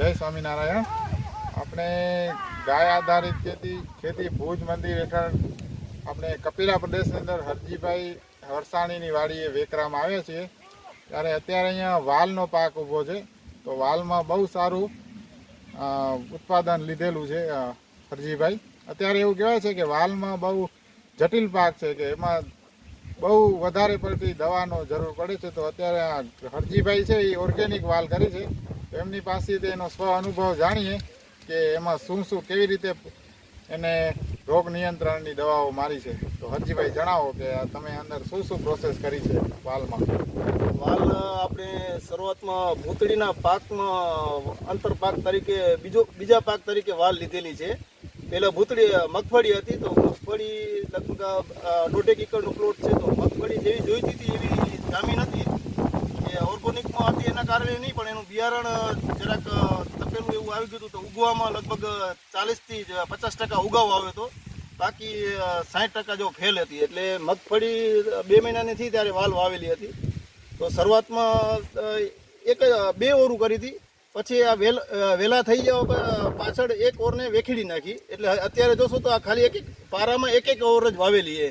જય સ્વામિનારાયણ। આપણે ગાય આધારિત ખેતી ભુજ મંદિર હેઠળ આપણે કપિલા પ્રદેશની અંદર હરજીભાઈ વરસાણીની વાડીએ વેકરામાં આવ્યા છીએ। ત્યારે અત્યારે અહીંયા વાલનો પાક ઊભો છે, તો વાલમાં બહુ સારું ઉત્પાદન લીધેલું છે હરજીભાઈ। અત્યારે એવું કહેવાય છે કે વાલમાં બહુ જટિલ પાક છે, કે એમાં બહુ વધારે પડતી દવાનો જરૂર પડે છે। તો અત્યારે આ હરજીભાઈ છે એ ઓર્ગેનિક વાલ કરી છે, તો એમની પાસેથી એનો સ્વ અનુભવ જાણીએ કે એમાં શું કેવી રીતે એને રોગ નિયંત્રણની દવાઓ મારી છે। તો હરજીભાઈ જણાવો કે તમે અંદર શું પ્રોસેસ કરી છે વાલમાં? વાલ આપણે શરૂઆતમાં ભૂતળીના પાકમાં અંતરપાક તરીકે બીજા પાક તરીકે વાલ લીધેલી છે। પહેલાં ભૂતળી મગફળી હતી, તો મગફળી લગભગ 1.5 એકરનો પ્લોટ છે, તો મગફળી જેવી જોઈતી હતી એવી જામી નથી, એ ઓર્ગોનિકમાં હતી એના કારણે નહીં, પણ એનું બિયારણ જરાક તપેલું એવું આવી ગયું હતું, તો ઉગવામાં લગભગ 40થી 50% ઉગાવ આવ્યો હતો, બાકી 60% જેવો ફેલ હતી। એટલે મગફળી 2 મહિનાની થઈ ત્યારે વાલ વાવેલી હતી। તો શરૂઆતમાં 2 ઓરું કરી હતી, પછી આ વેલા થઈ જવા પાછળ 1 ઓરને વેખીડી નાખી। એટલે અત્યારે જોશો તો આ ખાલી એક પારામાં એક ઓર જ વાવેલી છે,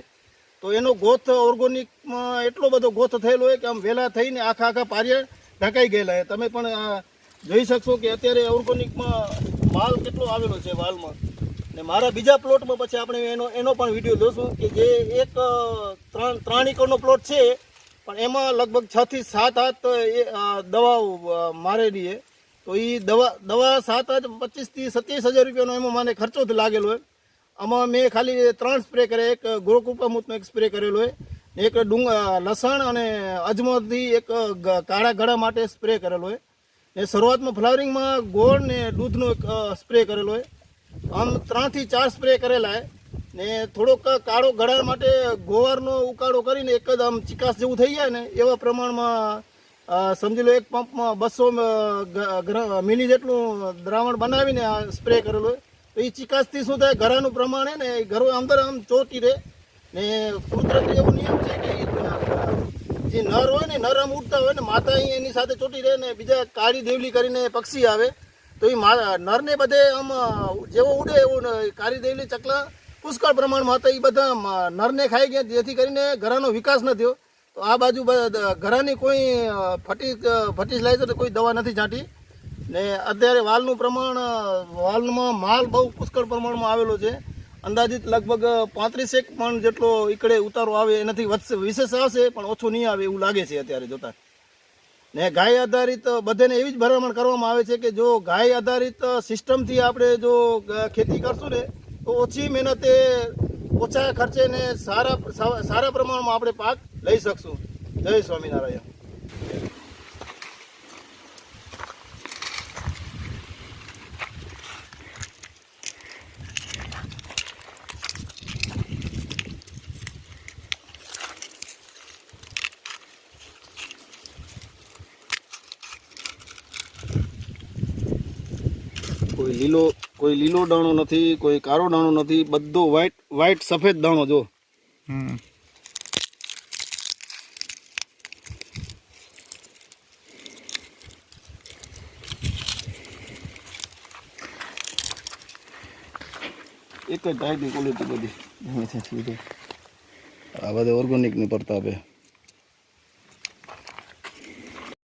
તો એનો ગોથ ઓર્ગોનિકમાં એટલો બધો ગોથ થયેલો હોય કે આમ વેલા થઈને આખા પારિયા ઢંકાઈ ગયેલા છે। તમે પણ જોઈ શકશો કે અત્યારે ઓર્ગોનિકમાં માલ કેટલો આવેલો છે વાલમાં। ને મારા બીજા પ્લોટમાં પછી આપણે એનો પણ વિડીયો જોશું કે જે એક 3 એકરનો પ્લોટ છે, પણ એમાં લગભગ 6 થી 7 હાથ દવાઓ મારેલી છે। તો એ દવા 7 હાથ 25 થી 27 હજાર રૂપિયાનો એમાં મને ખર્ચો લાગેલો હોય। આમાં મેં ખાલી 3 સ્પ્રે કર્યા, એક ગોળકૃપામૃતનો એક સ્પ્રે કરેલો હોય, એક લસણ અને અજમોથી એક કાળા ગળા માટે સ્પ્રે કરેલો હોય, ને શરૂઆતમાં ફ્લાવરિંગમાં ગોળ ને દૂધનો એક સ્પ્રે કરેલો હોય। આમ 3 થી 4 સ્પ્રે કરેલા છે, ને થોડોક કાળો ગળા માટે ગોવારનો ઉકાળો કરીને એક જ આમ ચિકાસ જેવું થઈ જાય ને એવા પ્રમાણમાં સમજી લો એક પંપમાં 200 મિલી જેટલું દ્રાવણ બનાવીને આ સ્પ્રે કરેલો હોય। તો એ ચિકાસથી શું થાય, ઘરાનું પ્રમાણ ને એ ઘરો અંદર આમ ચોટી રહે, ને કુદરતી એવો નિયમ છે કે જે નર હોય ને નર આમ ઉડતા હોય ને માતા એની સાથે ચોટી રહે, ને બીજા કાળી દેવલી કરીને પક્ષી આવે, તો એ નરને બધે આમ જેવો ઉડે એવું કાળી દેવલી ચકલા પુષ્કળ પ્રમાણમાં હતા, એ બધા નરને ખાઈ ગયા, જેથી કરીને ઘરાનો વિકાસ ન થયો। તો આ બાજુ ઘરાની કોઈ ફર્ટિલાઇઝર કોઈ દવા નથી છાંટી, ને અત્યારે વાલનું પ્રમાણ વાલમાં માલ બહુ પુષ્કળ પ્રમાણમાં આવેલો છે। અંદાજિત લગભગ 35 મણ જેટલો ઈકડે ઉતારો આવે, એનાથી વિશેષ આવશે પણ ઓછું નહીં આવે એવું લાગે છે અત્યારે જોતા। ને ગાય આધારિત બધાને એવી જ ભલામણ કરવામાં આવે છે કે જો ગાય આધારિત સિસ્ટમથી આપણે જો ખેતી કરશું ને તો ઓછી મહેનતે ઓછા ખર્ચે ને સારા પ્રમાણમાં આપણે પાક લઈ શકશું। જય સ્વામિનારાયણ। કોઈ લીલો દાણો નથી, કોઈ કાળો દાણો નથી, બધો વ્હાઈટ સફેદ દાણો જો। એક જ ટાઈપની ક્વોલિટી બધી આ બધા ઓર્ગોનિકની પ્રતાપે।